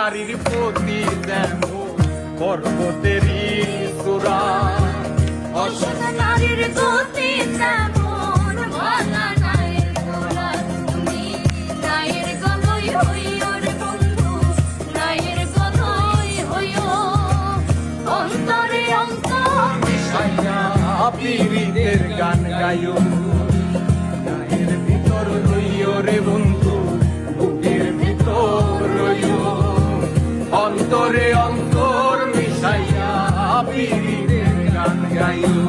নারীর প্রতি যেমন পর্বতেরই চূড়া, অসৎ নারীর গতি যেমন ভালা নায়ের গোড়া। তুমি নায়ের গলই হইও রে বন্ধু, নায়ের গলই হইও। অন্তরে অন্তর মিশাইয়া পীড়িতের গান গাইও। নায়ের ভিতর রইও রে বন্ধু, বুকের ভিতর রইও। অন্তরে অন্তর মিশাইয়া পীড়িতের গান গাইও।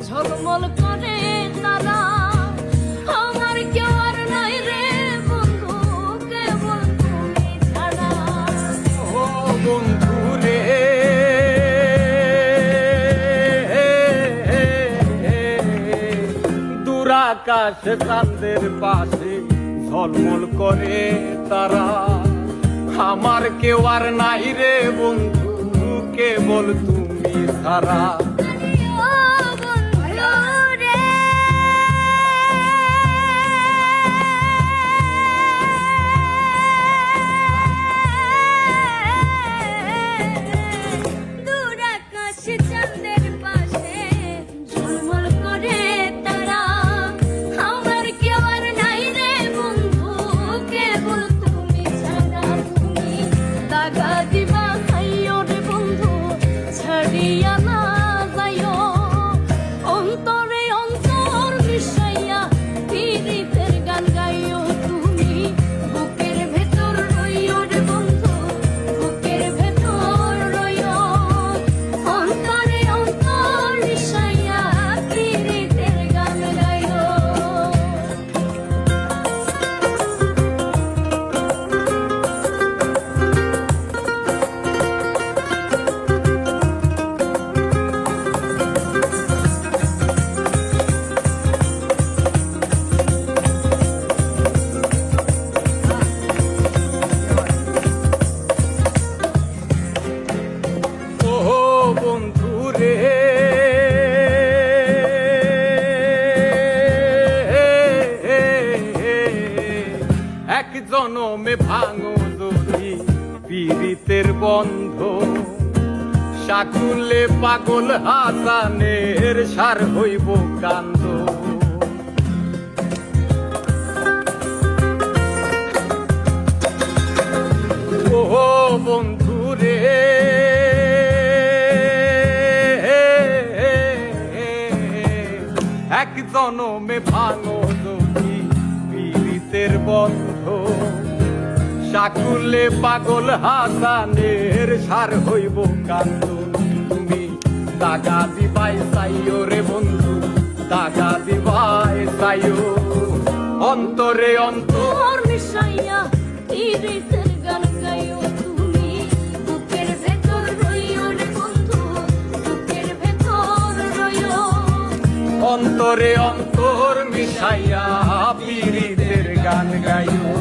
ঝলমল করে তারা, আমার কেউ আর নাই রে বন্ধু, কেবল তুমি ছাড়া। ও বন্ধু রে, দূরাকাশ চাঁদের পাশে ঝলমল করে তারা, আমার কেউ আর নাই রে বন্ধু, কেবল তুমি ছাড়া। চাঁদের পাশে ঝলমল করে তারা, আমার কেউ আর নাই রে বন্ধু, কেবল তুমি ছাড়া। তুমি দাগা দিবা খাইও রে বন্ধু, ছাড়িয়া না যাইও। অন্তরে অন্তর মিশাইয়া পীড়িতের গান গাইও। তুমি বুকের ভেতর রইও রে বন্ধু, বুকের ভেতর রইও। অন্তরে অন্তর মিশাইয়া পীড়িতের গান গাইও। ও বন্ধু রে, এক জনমে ভাঙো যদি পীড়িতের বন্ধ, শাকুলে পাগল হাসানের সার হইব কান্দ। ও বন্ধু রে, এক জনমে ভাঙো যদি পীড়িতের বন্ধ, শাকুলে পাগল হাসানের সার হইব কান্দ। তুমি দাগা দিবাই চাইও রে বন্ধু, দাগা দিবাই চাইও। অন্তরে অন্তর মিশাইয়া পীড়িতের গান গাইও। তুমি বুকের ভেতর রইও রে বন্ধু, বুকের ভেতর রইও। অন্তরে অন্তর মিশাইয়া পীড়িতের গান গাইও।